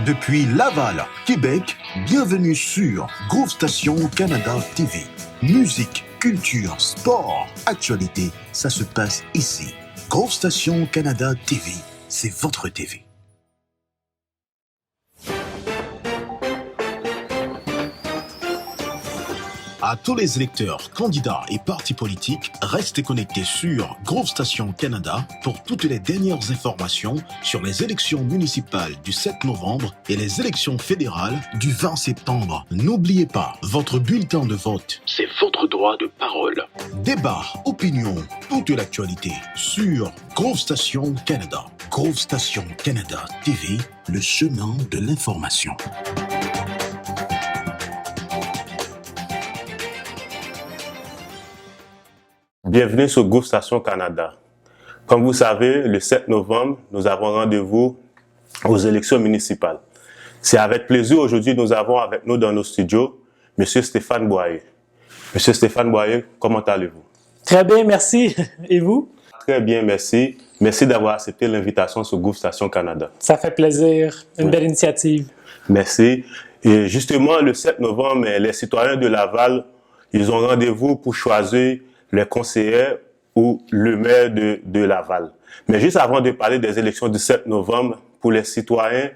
Depuis Laval, Québec, bienvenue sur Groove Station Canada TV. Musique, culture, sport, actualité, ça se passe ici. Groove Station Canada TV, c'est votre TV. À tous les électeurs, candidats et partis politiques, restez connectés sur Groove Station Canada pour toutes les dernières informations sur les élections municipales du 7 novembre et les élections fédérales du 20 septembre. N'oubliez pas, votre bulletin de vote, c'est votre droit de parole. Débat, opinion, toute l'actualité sur Groove Station Canada. Groove Station Canada TV, le chemin de l'information. Bienvenue sur Groove Station Canada. Comme vous savez, le 7 novembre, nous avons rendez-vous aux élections municipales. C'est avec plaisir aujourd'hui nous avons avec nous dans nos studios M. Stéphane Boyer. M. Stéphane Boyer, comment allez-vous? Très bien, merci. Et vous? Très bien, merci. Merci d'avoir accepté l'invitation sur Groove Station Canada. Ça fait plaisir. Une belle initiative. Merci. Et justement, le 7 novembre, les citoyens de Laval, ils ont rendez-vous pour choisir les conseillers ou le maire de Laval. Mais juste avant de parler des élections du 7 novembre, pour les citoyens,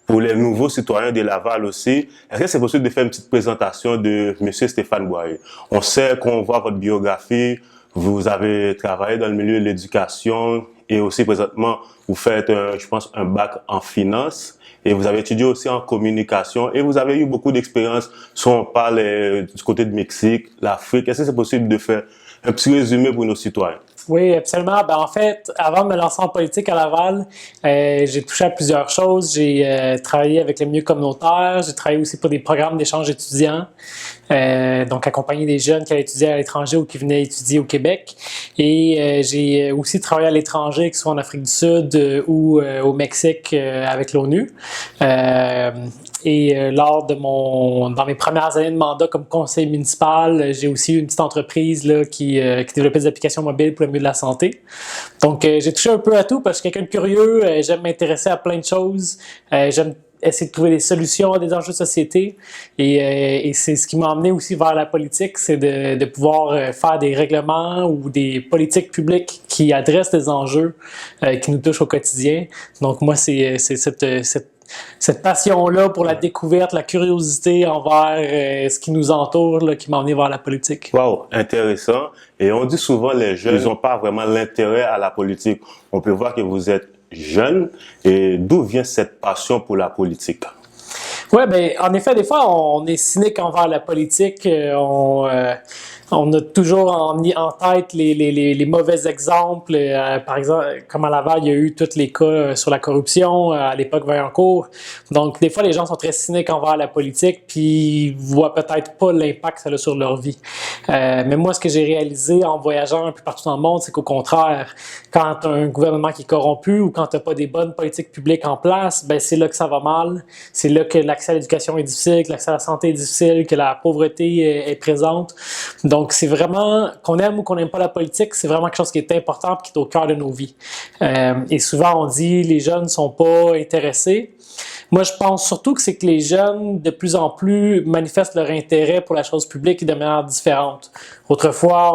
pour les nouveaux citoyens de Laval aussi, est-ce que c'est possible de faire une petite présentation de M. Stéphane Boyer? On sait qu'on voit votre biographie, vous avez travaillé dans le milieu de l'éducation et aussi présentement vous faites, je pense, un bac en finance et vous avez étudié aussi en communication et vous avez eu beaucoup d'expérience, si on parle du côté du Mexique, l'Afrique. Est-ce que c'est possible de faire un petit résumé pour nos citoyens? Oui, absolument. Ben, en fait, avant de me lancer en politique à Laval, j'ai touché à plusieurs choses. J'ai travaillé avec les milieux communautaires. J'ai travaillé aussi pour des programmes d'échange étudiants. Donc, accompagner des jeunes qui allaient étudier à l'étranger ou qui venaient étudier au Québec. Et j'ai aussi travaillé à l'étranger, que ce soit en Afrique du Sud ou au Mexique avec l'ONU. Dans mes premières années de mandat comme conseiller municipal, j'ai aussi eu une petite entreprise là, qui développait des applications mobiles pour le milieu de la santé. Donc, j'ai touché un peu à tout parce que je suis quelqu'un de curieux, j'aime m'intéresser à plein de choses, j'aime essayer de trouver des solutions à des enjeux de société et c'est ce qui m'a emmené aussi vers la politique, c'est de pouvoir faire des règlements ou des politiques publiques qui adressent des enjeux qui nous touchent au quotidien. Donc, moi, c'est cette passion-là pour la découverte, la curiosité envers ce qui nous entoure là, qui m'a emmené vers la politique. Wow, intéressant. Et on dit souvent les jeunes, ils n'ont pas vraiment l'intérêt à la politique. On peut voir que vous êtes jeune. Et d'où vient cette passion pour la politique? Oui, ben, en effet, des fois, on est cynique envers la politique. On a toujours en tête les mauvais exemples. Par exemple, comme à Laval, il y a eu tous les cas sur la corruption à l'époque Vaillancourt. Donc, des fois, les gens sont très cyniques envers la politique puis ils voient peut-être pas l'impact que ça a sur leur vie. Mais moi, ce que j'ai réalisé en voyageant un peu partout dans le monde, c'est qu'au contraire, quand tu as un gouvernement qui est corrompu ou quand tu n'as pas des bonnes politiques publiques en place, ben c'est là que ça va mal. C'est là que l'accès à l'éducation est difficile, que l'accès à la santé est difficile, que la pauvreté est présente. Donc, c'est vraiment, qu'on aime ou qu'on n'aime pas la politique, c'est vraiment quelque chose qui est important et qui est au cœur de nos vies. Et souvent, on dit les jeunes ne sont pas intéressés. Moi, je pense surtout que c'est que les jeunes, de plus en plus, manifestent leur intérêt pour la chose publique de manière différente. Autrefois,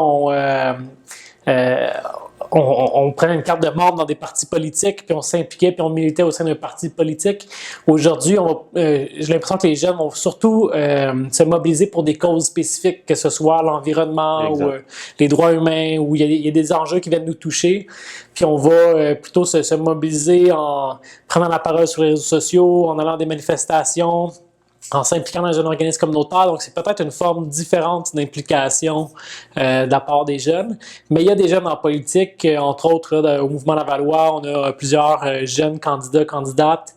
on prenait une carte de membre dans des partis politiques, puis on s'impliquait, puis on militait au sein d'un parti politique. Aujourd'hui, j'ai l'impression que les jeunes vont surtout se mobiliser pour des causes spécifiques, que ce soit l'environnement ou les droits humains, où il y a des enjeux qui viennent nous toucher. Puis on va plutôt se mobiliser en prenant la parole sur les réseaux sociaux, en allant à des manifestations, en s'impliquant dans un organisme communautaire. Donc, c'est peut-être une forme différente d'implication de la part des jeunes. Mais il y a des jeunes en politique, entre autres, là, au Mouvement Lavallois, on a plusieurs jeunes candidats, candidates.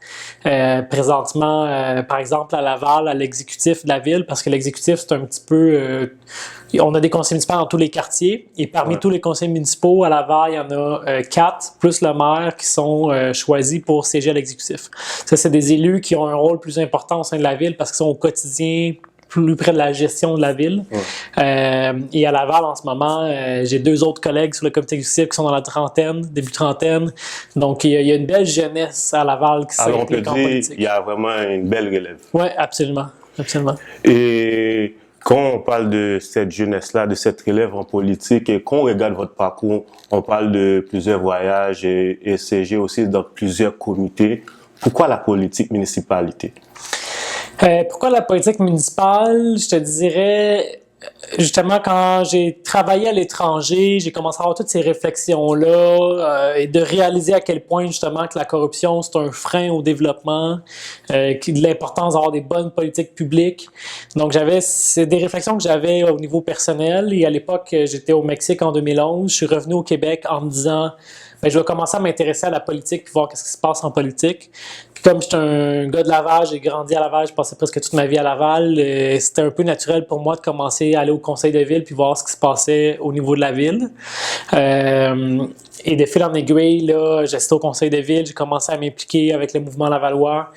Présentement, par exemple, à Laval, à l'exécutif de la ville, parce que l'exécutif, c'est un petit peu... on a des conseils municipaux dans tous les quartiers. Et parmi tous les conseils municipaux, à Laval, il y en a 4, plus le maire, qui sont choisis pour siéger à l'exécutif. Ça, c'est des élus qui ont un rôle plus important au sein de la ville parce qu'ils sont au quotidien plus près de la gestion de la ville. Et à Laval, en ce moment, j'ai 2 autres collègues sur le comité exécutif qui sont dans la trentaine, début trentaine. Donc, il y a une belle jeunesse à Laval qui Alors, on peut s'implique en dire politique. qu'il y a vraiment une belle relève. Oui, absolument. Absolument. Et quand on parle de cette jeunesse-là, de cette relève en politique, et quand on regarde votre parcours, on parle de plusieurs voyages et siéger aussi dans plusieurs comités. Pourquoi la politique municipalité? Pourquoi la politique municipale? Je te dirais, justement, quand j'ai travaillé à l'étranger, j'ai commencé à avoir toutes ces réflexions-là et de réaliser à quel point, justement, que la corruption, c'est un frein au développement, de l'importance d'avoir des bonnes politiques publiques. Donc, c'est des réflexions que j'avais au niveau personnel. Et à l'époque, j'étais au Mexique en 2011. Je suis revenu au Québec en me disant, je vais commencer à m'intéresser à la politique puis voir qu'est-ce qui se passe en politique. Puis comme j'étais un gars de Laval, j'ai grandi à Laval, j'ai passé presque toute ma vie à Laval, c'était un peu naturel pour moi de commencer à aller au conseil de ville puis voir ce qui se passait au niveau de la ville. Et de fil en aiguille, là, j'étais au conseil de ville, j'ai commencé à m'impliquer avec le mouvement lavallois,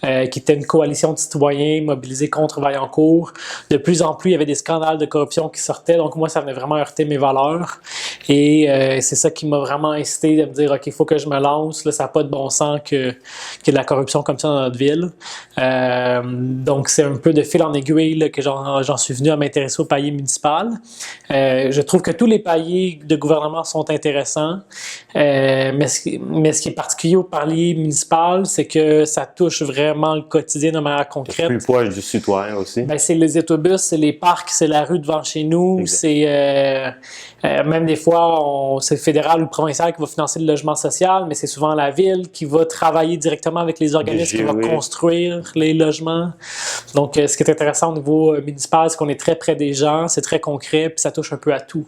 qui était une coalition de citoyens mobilisés contre Vaillancourt. De plus en plus, il y avait des scandales de corruption qui sortaient, donc moi, ça venait vraiment heurter mes valeurs. Et c'est ça qui m'a vraiment incité de me dire, OK, il faut que je me lance, là, ça n'a pas de bon sens qu'il y ait de la corruption comme ça dans notre ville. Donc, c'est un peu de fil en aiguille là, que j'en suis venu à m'intéresser au palier municipal. Je trouve que tous les paliers de gouvernement sont intéressants. Mais ce qui est particulier au palier municipal, c'est que ça touche vraiment le quotidien de manière concrète. Plus proche du citoyen aussi. Ben, c'est les autobus, c'est les parcs, c'est la rue devant chez nous, exact. C'est même des fois, c'est le fédéral ou le provincial qui va financer le logement social, mais c'est souvent la ville qui va travailler directement avec les organismes qui vont construire les logements. Donc, ce qui est intéressant au niveau municipal, c'est qu'on est très près des gens, c'est très concret, puis ça touche un peu à tout.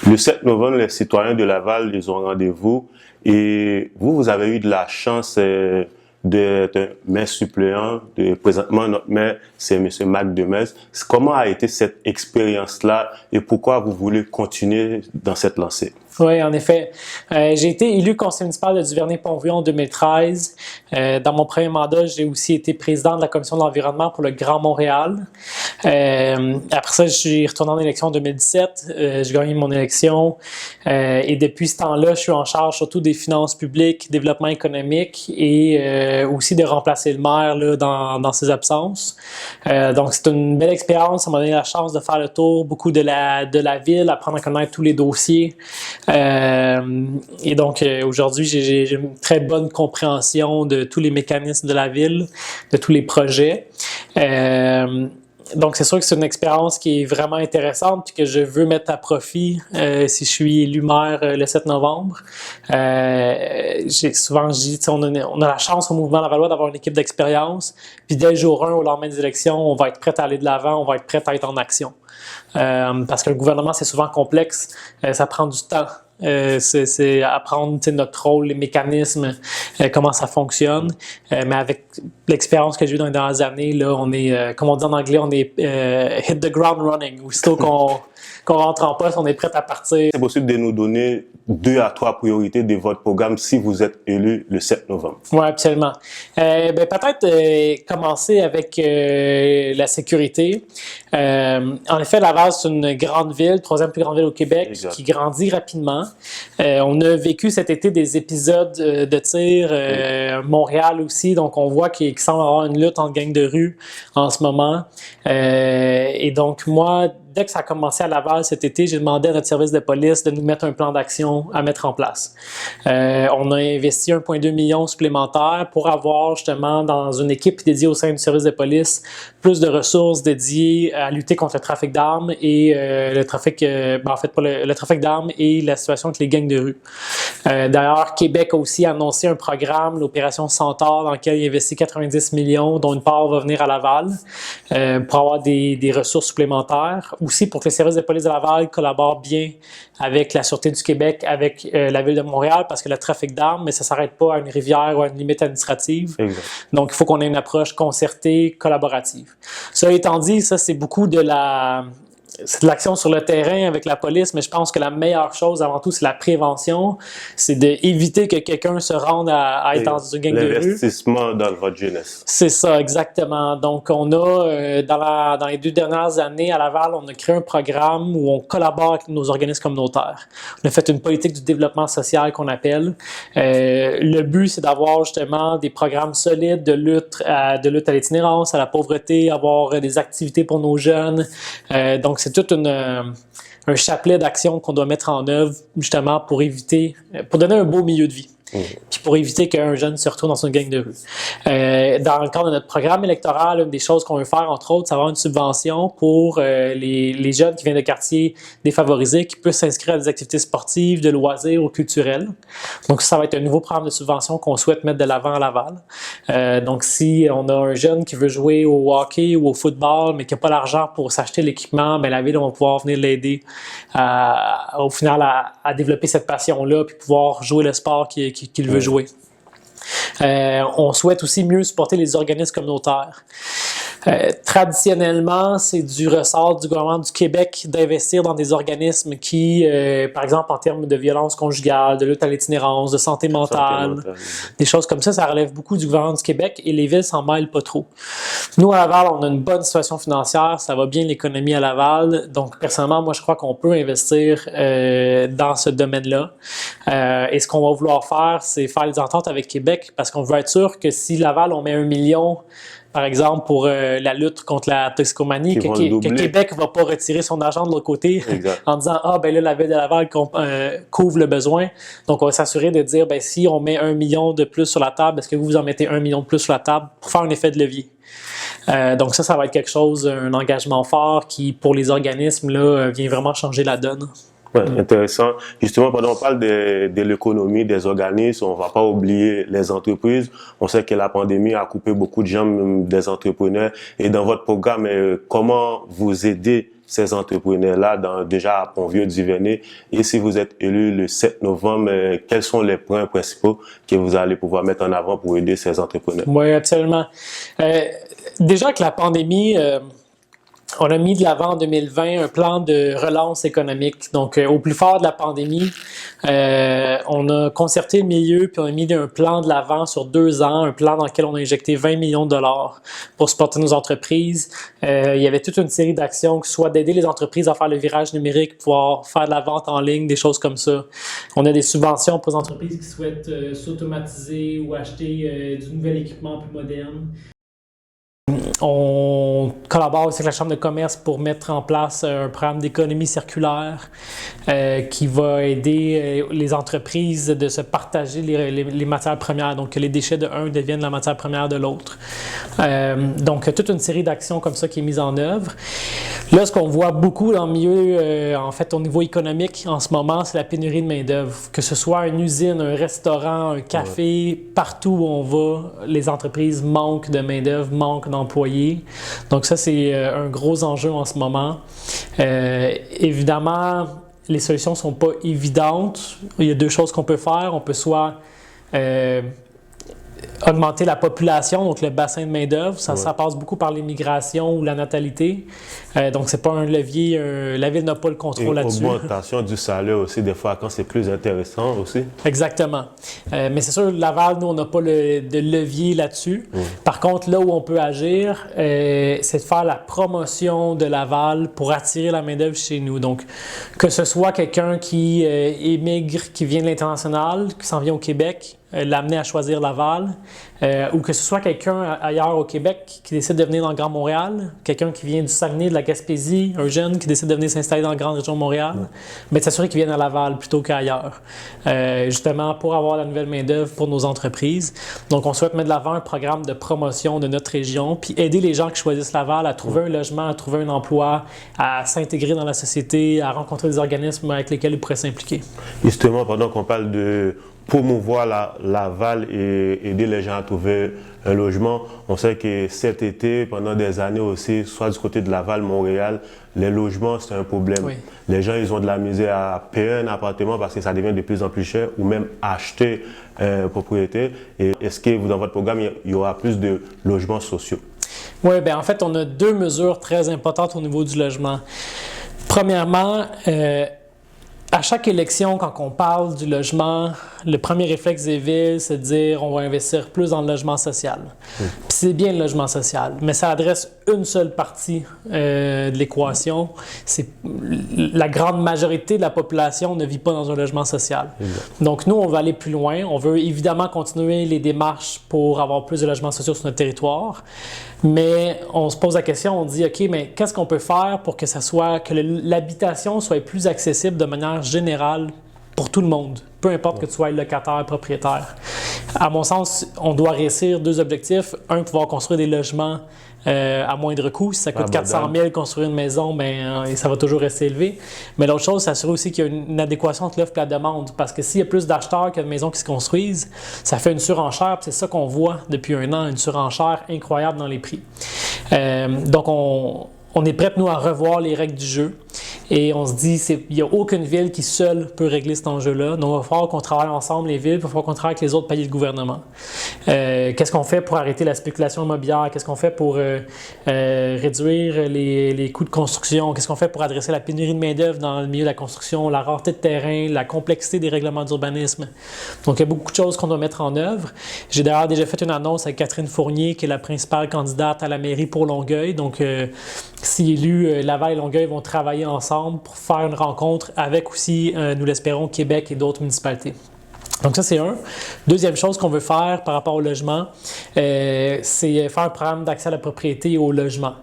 Le 7 novembre, les citoyens de Laval, ils ont rendez-vous et vous avez eu de la chance d'être maire suppléant. Présentement, notre maire, c'est M. Marc Demez. Comment a été cette expérience-là et pourquoi vous voulez continuer dans cette lancée? Oui, en effet. J'ai été élu conseiller municipal de Duvernay-Pont-Vieux en 2013. Dans mon premier mandat, j'ai aussi été président de la commission de l'environnement pour le Grand Montréal. Après ça, je suis retourné en élection en 2017. J'ai gagné mon élection. Et depuis ce temps-là, je suis en charge surtout des finances publiques, développement économique et aussi de remplacer le maire là, dans ses absences. Donc, c'est une belle expérience. Ça m'a donné la chance de faire le tour beaucoup de la ville, apprendre à connaître tous les dossiers. Et donc, aujourd'hui, j'ai une très bonne compréhension de tous les mécanismes de la ville, de tous les projets. Donc, c'est sûr que c'est une expérience qui est vraiment intéressante et que je veux mettre à profit si je suis élu maire le 7 novembre. Souvent, je dis, on a la chance au mouvement Lavallois d'avoir une équipe d'expérience. Puis dès le jour 1, au lendemain des élections, on va être prêt à aller de l'avant, on va être prêt à être en action. Parce que le gouvernement, c'est souvent complexe, ça prend du temps. C'est apprendre notre rôle, les mécanismes, comment ça fonctionne. Mais avec l'expérience que j'ai eue dans les dernières années, là, on est, comme on dit en anglais, on est hit the ground running. Aussitôt qu'on rentre en poste, on est prêt à partir. C'est possible de nous donner 2 à 3 priorités de votre programme si vous êtes élu le 7 novembre. Oui, absolument. Peut-être commencer avec la sécurité. En effet, Laval, c'est une grande ville, 3e plus grande ville au Québec, exact, qui grandit rapidement. On a vécu cet été des épisodes de tir, Montréal aussi, donc on voit qu'il semble y avoir une lutte entre gangs de rue en ce moment. Et donc, moi, dès que ça a commencé à Laval cet été, j'ai demandé à notre service de police de nous mettre un plan d'action à mettre en place. On a investi 1,2 million supplémentaires pour avoir justement dans une équipe dédiée au sein du service de police plus de ressources dédiées à lutter contre le trafic d'armes et le trafic d'armes et la situation avec les gangs de rue. D'ailleurs, Québec a aussi annoncé un programme, l'opération Centaure, dans lequel il investit 90 millions, dont une part va venir à Laval pour avoir des ressources supplémentaires. Aussi pour que le service de police de Laval collabore bien avec la Sûreté du Québec, avec la Ville de Montréal, parce que le trafic d'armes, mais ça ne s'arrête pas à une rivière ou à une limite administrative. Exact. Donc, il faut qu'on ait une approche concertée, collaborative. Ça étant dit, ça, c'est beaucoup de la c'est de l'action sur le terrain avec la police, mais je pense que la meilleure chose avant tout, c'est la prévention. C'est d'éviter que quelqu'un se rende à être dans une gang de rue. L'investissement dans votre jeunesse. C'est ça, exactement. Donc, on a, dans les 2 dernières années à Laval, on a créé un programme où on collabore avec nos organismes communautaires. On a fait une politique du développement social qu'on appelle. Le but, c'est d'avoir justement des programmes solides de lutte à l'itinérance, à la pauvreté, avoir des activités pour nos jeunes. Donc, c'est tout un chapelet d'actions qu'on doit mettre en œuvre justement pour donner un beau milieu de vie. Puis pour éviter qu'un jeune se retrouve dans une gang de rue. Dans le cadre de notre programme électoral, une des choses qu'on veut faire, entre autres, c'est avoir une subvention pour les jeunes qui viennent de quartiers défavorisés qui puissent s'inscrire à des activités sportives, de loisirs ou culturelles. Donc ça va être un nouveau programme de subvention qu'on souhaite mettre de l'avant à Laval. Donc si on a un jeune qui veut jouer au hockey ou au football, mais qui n'a pas l'argent pour s'acheter l'équipement, ben la ville va pouvoir venir l'aider au final à développer cette passion-là puis pouvoir jouer le sport qu'il veut jouer. On souhaite aussi mieux supporter les organismes communautaires. Traditionnellement, c'est du ressort du gouvernement du Québec d'investir dans des organismes qui, par exemple, en termes de violence conjugale, de lutte à l'itinérance, de santé mentale, des choses comme ça relève beaucoup du gouvernement du Québec et les villes s'en mêlent pas trop. Nous, à Laval, on a une bonne situation financière, ça va bien l'économie à Laval, donc personnellement, moi, je crois qu'on peut investir dans ce domaine-là. Et ce qu'on va vouloir faire, c'est faire des ententes avec Québec parce qu'on veut être sûr que si Laval, on met 1 million par exemple, pour la lutte contre la toxicomanie, que Québec ne va pas retirer son argent de l'autre côté en disant « Ah, ben là, la Ville de Laval couvre le besoin. » Donc, on va s'assurer de dire, ben si on met 1 million de plus sur la table, est-ce que vous en mettez 1 million de plus sur la table pour faire un effet de levier? Donc ça va être quelque chose, un engagement fort qui, pour les organismes, là, vient vraiment changer la donne. Ouais, intéressant. Justement, pendant qu'on parle de l'économie, des organismes, on ne va pas oublier les entreprises. On sait que la pandémie a coupé beaucoup de jambes des entrepreneurs. Et dans votre programme, comment vous aidez ces entrepreneurs-là déjà à Pont-Vieux-du-Vernet? Et si vous êtes élu le 7 novembre, quels sont les points principaux que vous allez pouvoir mettre en avant pour aider ces entrepreneurs? Oui, absolument. Déjà avec la pandémie, on a mis de l'avant en 2020 un plan de relance économique. Donc, au plus fort de la pandémie, on a concerté le milieu puis on a mis un plan de l'avant sur 2 ans, un plan dans lequel on a injecté 20 millions de dollars pour supporter nos entreprises. Il y avait toute une série d'actions, que ce soit d'aider les entreprises à faire le virage numérique, pouvoir faire de la vente en ligne, des choses comme ça. On a des subventions pour les entreprises qui souhaitent s'automatiser ou acheter du nouvel équipement plus moderne. On collabore aussi avec la Chambre de commerce pour mettre en place un programme d'économie circulaire qui va aider les entreprises de se partager les matières premières, donc que les déchets de un deviennent la matière première de l'autre. Donc, toute une série d'actions comme ça qui est mise en œuvre. Là, ce qu'on voit beaucoup dans le milieu, en fait, au niveau économique en ce moment, c'est la pénurie de main-d'œuvre. Que ce soit une usine, un restaurant, un café, partout où on va, les entreprises manquent de main-d'œuvre, manquent d'employés. Donc ça, c'est un gros enjeu en ce moment. Évidemment, les solutions ne sont pas évidentes. Il y a 2 choses qu'on peut faire. On peut soit augmenter la population, donc le bassin de main-d'œuvre. Ça passe beaucoup par l'immigration ou la natalité. Donc, c'est pas un levier, la ville n'a pas le contrôle là-dessus. Augmentation du salaire aussi, des fois, quand c'est plus intéressant aussi. Exactement. Mais c'est sûr, Laval, nous, on n'a pas de levier là-dessus. Par contre, là où on peut agir, c'est de faire la promotion de Laval pour attirer la main-d'œuvre chez nous. Donc, que ce soit quelqu'un qui émigre, qui vient de l'international, qui s'en vient au Québec, l'amener à choisir Laval, ou que ce soit quelqu'un ailleurs au Québec qui décide de venir dans le Grand Montréal, quelqu'un qui vient du Saguenay, de la Gaspésie, un jeune qui décide de venir s'installer dans la grande région de Montréal, mais de s'assurer qu'il vienne à Laval plutôt qu'ailleurs, justement pour avoir la nouvelle main-d'œuvre pour nos entreprises. Donc, on souhaite mettre de l'avant un programme de promotion de notre région, puis aider les gens qui choisissent Laval à trouver un logement, à trouver un emploi, à s'intégrer dans la société, à rencontrer des organismes avec lesquels ils pourraient s'impliquer. Justement, pendant qu'on parle de promouvoir Laval et aider les gens à trouver un logement. On sait que cet été, pendant des années aussi, soit du côté de Laval, Montréal, les logements, c'est un problème. Oui. Les gens, ils ont de la misère à payer un appartement parce que ça devient de plus en plus cher ou même acheter une propriété. Et est-ce que dans votre programme, il y aura plus de logements sociaux? Oui, bien en fait, on a 2 mesures très importantes au niveau du logement. Premièrement, à chaque élection, quand on parle du logement, le premier réflexe des villes, c'est de dire on va investir plus dans le logement social. Puis c'est bien le logement social, mais ça adresse une seule partie de l'équation. La grande majorité de la population ne vit pas dans un logement social. Donc nous, on va aller plus loin. On veut évidemment continuer les démarches pour avoir plus de logements sociaux sur notre territoire, mais on se pose la question, on dit, OK, mais qu'est-ce qu'on peut faire pour que l'habitation soit plus accessible de manière générale pour tout le monde, peu importe que tu sois locataire, propriétaire. À mon sens, on doit réussir 2 objectifs. Un, pouvoir construire des logements à moindre coût. Si ça coûte 400 000 construire une maison, ça va toujours rester élevé. Mais l'autre chose, c'est s'assurer aussi qu'il y a une adéquation entre l'offre et la demande. Parce que s'il y a plus d'acheteurs que de maisons qui se construisent, ça fait une surenchère. C'est ça qu'on voit depuis un an, une surenchère incroyable dans les prix. Donc, on est prêts, nous, à revoir les règles du jeu. Et on se dit, il n'y a aucune ville qui seule peut régler cet enjeu-là. Donc, il va falloir qu'on travaille ensemble, les villes, il va falloir qu'on travaille avec les autres paliers de gouvernement. Qu'est-ce qu'on fait pour arrêter la spéculation immobilière? Qu'est-ce qu'on fait pour réduire les coûts de construction? Qu'est-ce qu'on fait pour adresser la pénurie de main-d'œuvre dans le milieu de la construction, la rareté de terrain, la complexité des règlements d'urbanisme? Donc, il y a beaucoup de choses qu'on doit mettre en œuvre. J'ai d'ailleurs déjà fait une annonce avec Catherine Fournier, qui est la principale candidate à la mairie pour Longueuil. Donc, si élu, Laval et Longueuil vont travailler ensemble pour faire une rencontre avec aussi, nous l'espérons, Québec et d'autres municipalités. Donc ça, c'est un. Deuxième chose qu'on veut faire par rapport au logement, c'est faire un programme d'accès à la propriété et au logement.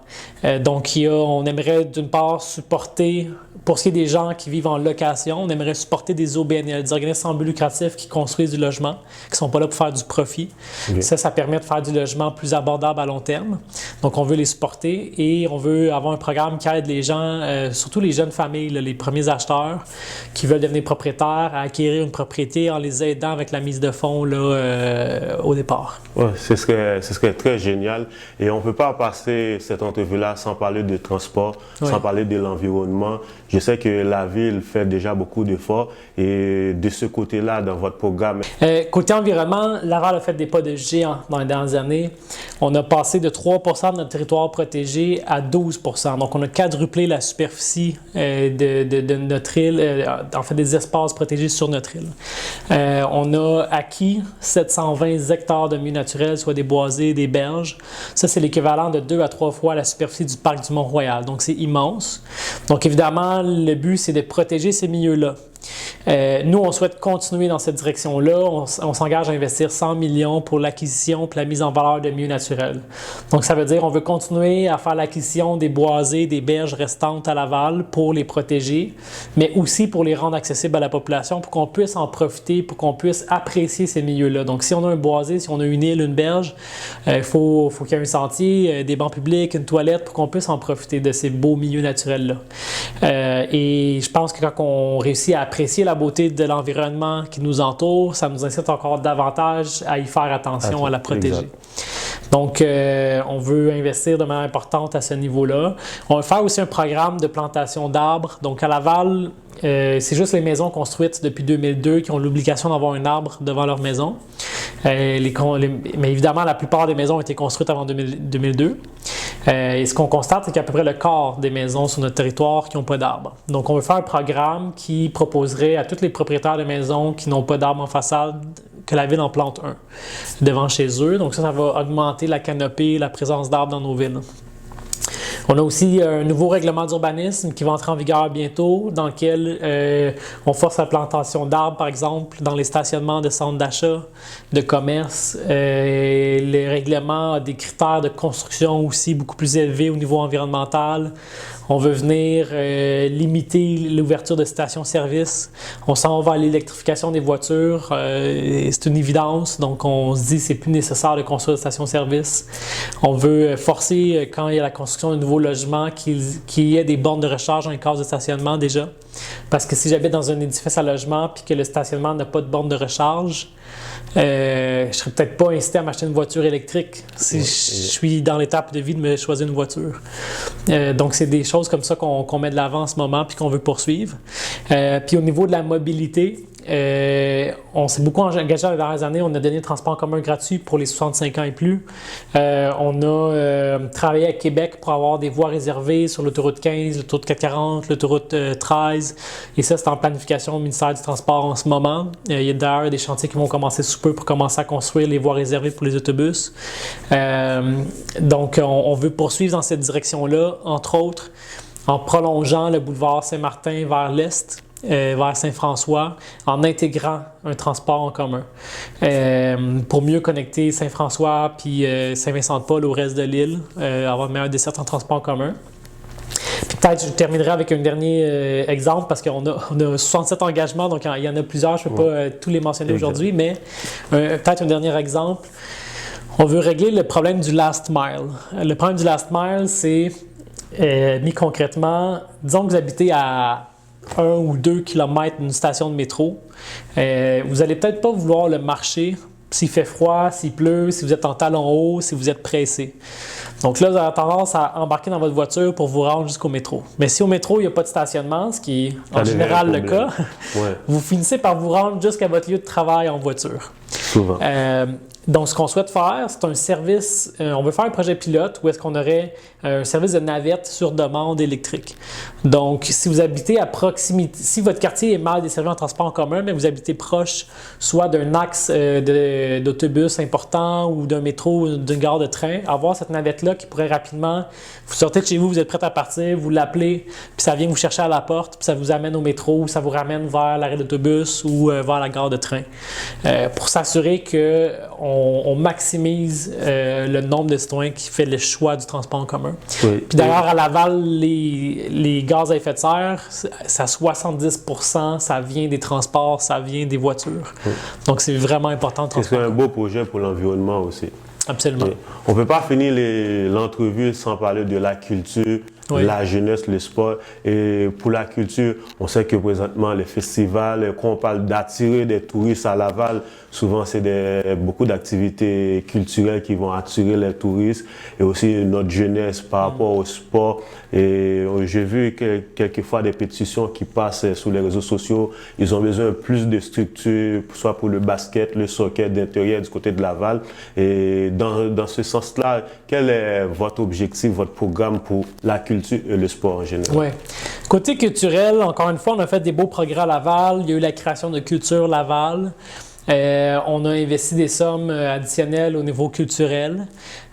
Donc, on aimerait d'une part supporter, pour ce qui est des gens qui vivent en location, on aimerait supporter des OBNL, des organismes sans but lucratif qui construisent du logement, qui ne sont pas là pour faire du profit. Okay. Ça permet de faire du logement plus abordable à long terme. Donc, on veut les supporter et on veut avoir un programme qui aide les gens, surtout les jeunes familles, les premiers acheteurs qui veulent devenir propriétaires, à acquérir une propriété en les aidant avec la mise de fonds au départ. Ouais, ce serait très génial. Et on ne peut pas passer cette entrevue-là sans parler de transport, sans parler de l'environnement. Je sais que la ville fait déjà beaucoup d'efforts et de ce côté-là, dans votre programme. Côté environnement, Laval a fait des pas de géant dans les dernières années. On a passé de 3 % de notre territoire protégé à 12 %. Donc, on a quadruplé la superficie de notre île, en fait des espaces protégés sur notre île. On a acquis 720 hectares de milieux naturels, soit des boisés, des berges. Ça, c'est l'équivalent de 2 à 3 fois la superficie du parc du Mont-Royal. Donc, c'est immense. Donc, évidemment, le but, c'est de protéger ces milieux-là. Nous, on souhaite continuer dans cette direction-là. On s'engage à investir 100 millions pour l'acquisition et la mise en valeur de milieux naturels. Donc, ça veut dire qu'on veut continuer à faire l'acquisition des boisés, des berges restantes à Laval pour les protéger, mais aussi pour les rendre accessibles à la population, pour qu'on puisse en profiter, pour qu'on puisse apprécier ces milieux-là. Donc, si on a un boisé, si on a une île, une berge, il faut qu'il y ait un sentier, des bancs publics, une toilette, pour qu'on puisse en profiter de ces beaux milieux naturels-là. Et je pense que quand on réussit à apprécier la beauté de l'environnement qui nous entoure, ça nous incite encore davantage à y faire attention, à la protéger. Exact. Donc, on veut investir de manière importante à ce niveau-là. On va faire aussi un programme de plantation d'arbres. Donc, à Laval, c'est juste les maisons construites depuis 2002 qui ont l'obligation d'avoir un arbre devant leur maison. Mais évidemment, la plupart des maisons ont été construites avant 2002. Et ce qu'on constate, c'est qu'à peu près le quart des maisons sur notre territoire qui n'ont pas d'arbres. Donc, on veut faire un programme qui proposerait à tous les propriétaires de maisons qui n'ont pas d'arbres en façade que la ville en plante un devant chez eux. Donc, ça va augmenter la canopée, la présence d'arbres dans nos villes. On a aussi un nouveau règlement d'urbanisme qui va entrer en vigueur bientôt, dans lequel on force la plantation d'arbres, par exemple, dans les stationnements de centres d'achat, de commerce. Le règlement a des critères de construction aussi beaucoup plus élevés au niveau environnemental. On veut venir limiter l'ouverture de stations-service. On s'en va à l'électrification des voitures. C'est une évidence. Donc, on se dit que c'est plus nécessaire de construire de stations-service. On veut forcer, quand il y a la construction de nouveaux logements, qu'il y ait des bornes de recharge dans les cases de stationnement déjà. Parce que si j'habite dans un édifice à logement puis que le stationnement n'a pas de borne de recharge, je ne serais peut-être pas incité à m'acheter une voiture électrique si je suis dans l'étape de vie de me choisir une voiture. Donc, c'est des choses comme ça qu'on met de l'avant en ce moment puis qu'on veut poursuivre. Puis au niveau de la mobilité, on s'est beaucoup engagé dans les dernières années. On a donné le transport en commun gratuit pour les 65 ans et plus. On a travaillé à Québec pour avoir des voies réservées sur l'autoroute 15, l'autoroute 440, l'autoroute 13. Et ça, c'est en planification au ministère du Transport en ce moment. Il y a d'ailleurs des chantiers qui vont commencer sous peu pour commencer à construire les voies réservées pour les autobus. Donc, on veut poursuivre dans cette direction-là, entre autres, en prolongeant le boulevard Saint-Martin vers l'est, vers Saint-François, en intégrant un transport en commun pour mieux connecter Saint-François puis Saint-Vincent-de-Paul au reste de l'île, avoir une meilleure desserte en transport en commun. Puis peut-être je terminerai avec un dernier exemple parce qu'on a 67 engagements, donc il y en a plusieurs, je ne peux pas tous les mentionner aujourd'hui, mais peut-être un dernier exemple. On veut régler le problème du last mile. Le problème du last mile, c'est mis concrètement, disons que vous habitez à 1 ou 2 kilomètres d'une station de métro, vous n'allez peut-être pas vouloir le marcher s'il fait froid, s'il pleut, si vous êtes en talons hauts, si vous êtes pressé. Donc là, vous avez tendance à embarquer dans votre voiture pour vous rendre jusqu'au métro. Mais si au métro, il n'y a pas de stationnement, ce qui est en général le cas, vous finissez par vous rendre jusqu'à votre lieu de travail en voiture. Souvent. Donc, ce qu'on souhaite faire, c'est un service, on veut faire un projet pilote où est-ce qu'on aurait un service de navette sur demande électrique. Donc, si vous habitez à proximité, si votre quartier est mal desservi en transport en commun, mais vous habitez proche soit d'un axe d'autobus important ou d'un métro ou d'une gare de train, avoir cette navette-là qui pourrait rapidement, vous sortez de chez vous, vous êtes prêt à partir, vous l'appelez, puis ça vient vous chercher à la porte, puis ça vous amène au métro ou ça vous ramène vers l'arrêt d'autobus ou vers la gare de train. Pour s'assurer qu'on maximise le nombre de citoyens qui fait le choix du transport en commun. Oui. Puis d'ailleurs, à Laval, les gaz à effet de serre, ça 70%, ça vient des transports, ça vient des voitures. Oui. Donc, c'est vraiment important. C'est un beau projet pour l'environnement aussi. Absolument. Oui. On ne peut pas finir l'entrevue sans parler de la culture, la jeunesse, le sport. Et pour la culture, on sait que présentement, les festivals, quand on parle d'attirer des touristes à Laval, souvent c'est beaucoup d'activités culturelles qui vont attirer les touristes et aussi notre jeunesse par rapport au sport. Et j'ai vu quelquefois des pétitions qui passent sur les réseaux sociaux. Ils ont besoin de plus de structures, soit pour le basket, le soccer d'intérieur du côté de Laval. Et dans ce sens-là, quel est votre objectif, votre programme pour la culture et le sport en général? Oui. Côté culturel, encore une fois, on a fait des beaux progrès à Laval. Il y a eu la création de Culture Laval. On a investi des sommes additionnelles au niveau culturel.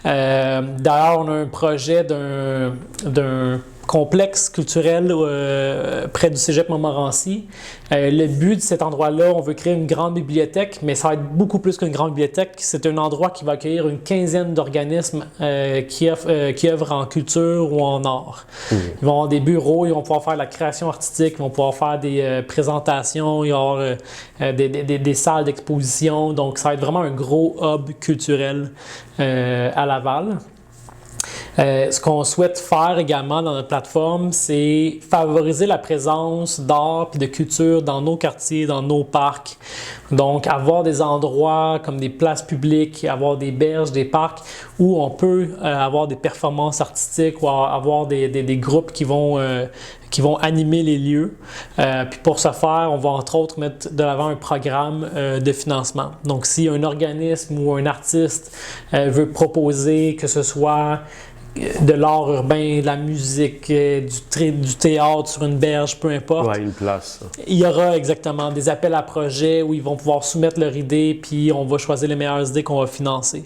D'ailleurs, on a un projet d'un complexe culturel près du Cégep Montmorency. Le but de cet endroit-là, on veut créer une grande bibliothèque, mais ça va être beaucoup plus qu'une grande bibliothèque. C'est un endroit qui va accueillir une quinzaine d'organismes qui œuvrent en culture ou en art. Ils vont avoir des bureaux, ils vont pouvoir faire de la création artistique, ils vont pouvoir faire des présentations, il va y avoir des salles d'exposition. Donc, ça va être vraiment un gros hub culturel à Laval. Ce qu'on souhaite faire également dans notre plateforme, c'est favoriser la présence d'art et de culture dans nos quartiers, dans nos parcs. Donc, avoir des endroits comme des places publiques, avoir des berges, des parcs où on peut avoir des performances artistiques ou avoir des groupes qui vont animer les lieux. Puis pour ce faire, on va entre autres mettre de l'avant un programme de financement. Donc, si un organisme ou un artiste veut proposer que ce soit de l'art urbain, de la musique, du théâtre sur une berge, peu importe. Ouais, une place. Il y aura exactement des appels à projets où ils vont pouvoir soumettre leur idée, puis on va choisir les meilleures idées qu'on va financer.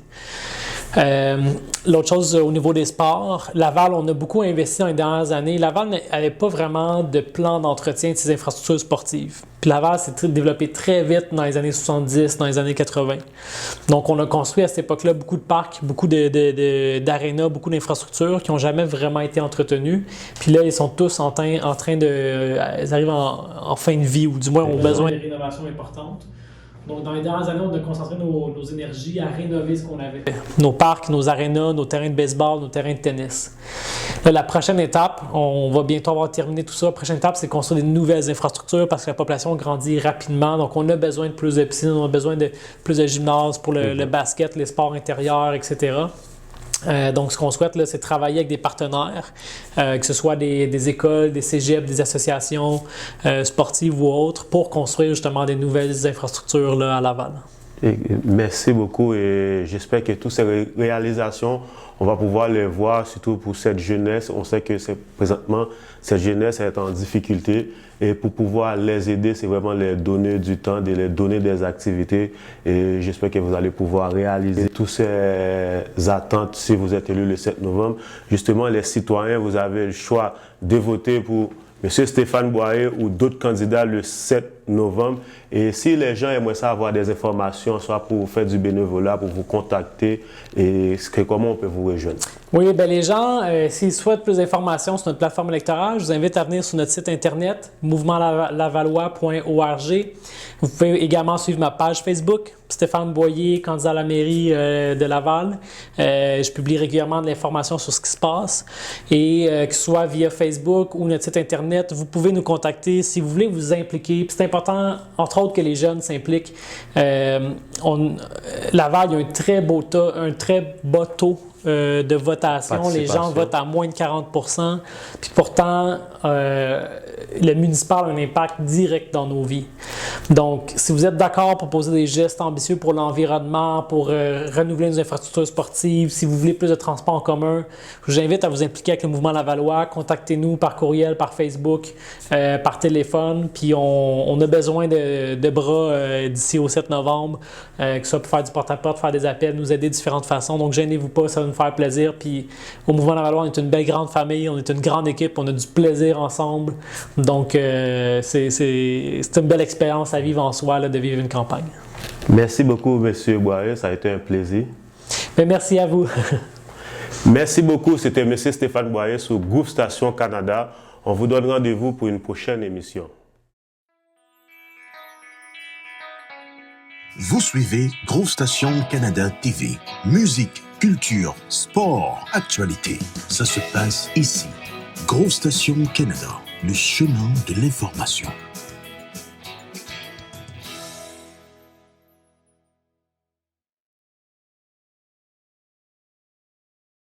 L'autre chose au niveau des sports, Laval, on a beaucoup investi dans les dernières années. Laval n'avait pas vraiment de plan d'entretien de ses infrastructures sportives. Puis Laval s'est développé très vite dans les années 70, dans les années 80. Donc on a construit à cette époque-là beaucoup de parcs, beaucoup d'arénas, beaucoup d'infrastructures qui n'ont jamais vraiment été entretenues. Puis là, ils sont tous en train de... Ils arrivent en fin de vie ou du moins ont besoin de rénovations importantes. Donc, dans les dernières années, on a concentré nos énergies à rénover ce qu'on avait. Nos parcs, nos arénas, nos terrains de baseball, nos terrains de tennis. Là, la prochaine étape, on va bientôt avoir terminé tout ça. La prochaine étape, c'est construire des nouvelles infrastructures parce que la population grandit rapidement. Donc, on a besoin de plus de piscines, on a besoin de plus de gymnases pour le basket, les sports intérieurs, etc. Donc, ce qu'on souhaite, là, c'est travailler avec des partenaires, que ce soit des écoles, des cégeps, des associations sportives ou autres, pour construire justement des nouvelles infrastructures là, à Laval. Merci beaucoup et j'espère que toutes ces réalisations, on va pouvoir les voir, surtout pour cette jeunesse. On sait que présentement, cette jeunesse est en difficulté et pour pouvoir les aider, c'est vraiment les donner du temps, de les donner des activités et j'espère que vous allez pouvoir réaliser toutes ces attentes si vous êtes élu le 7 novembre. Justement, les citoyens, vous avez le choix de voter pour M. Stéphane Boyer ou d'autres candidats le 7 novembre. Et si les gens aimeraient ça avoir des informations, soit pour faire du bénévolat, pour vous contacter, et comment on peut vous rejoindre? Oui, bien les gens, s'ils souhaitent plus d'informations sur notre plateforme électorale, je vous invite à venir sur notre site internet, mouvementlavallois.org. Vous pouvez également suivre ma page Facebook, Stéphane Boyer, candidat à la mairie de Laval. Je publie régulièrement de l'information sur ce qui se passe. Et que ce soit via Facebook ou notre site internet, vous pouvez nous contacter si vous voulez vous impliquer. Puis c'est important, entre autres, que les jeunes s'impliquent. Laval, il y a un très bas taux de votation. Les gens votent à moins de 40%. Puis pourtant, le municipal a un impact direct dans nos vies. Donc, si vous êtes d'accord pour poser des gestes ambitieux pour l'environnement, pour renouveler nos infrastructures sportives, si vous voulez plus de transports en commun, je vous invite à vous impliquer avec le mouvement Lavallois. Contactez-nous par courriel, par Facebook, par téléphone. Puis on a besoin de bras d'ici au 7 novembre, que ce soit pour faire du porte-à-porte, faire des appels, nous aider de différentes façons. Donc, gênez-vous pas, ça va nous faire plaisir. Puis au mouvement Lavallois, on est une belle grande famille, on est une grande équipe, on a du plaisir ensemble. Donc, c'est une belle expérience à vivre en soi, là, de vivre une campagne. Merci beaucoup, M. Boyer, ça a été un plaisir. Mais merci à vous. Merci beaucoup, c'était M. Stéphane Boyer sur Groupe Station Canada. On vous donne rendez-vous pour une prochaine émission. Vous suivez Groupe Station Canada TV. Musique, culture, sport, actualité. Ça se passe ici. Groupe Station Canada, le chemin de l'information.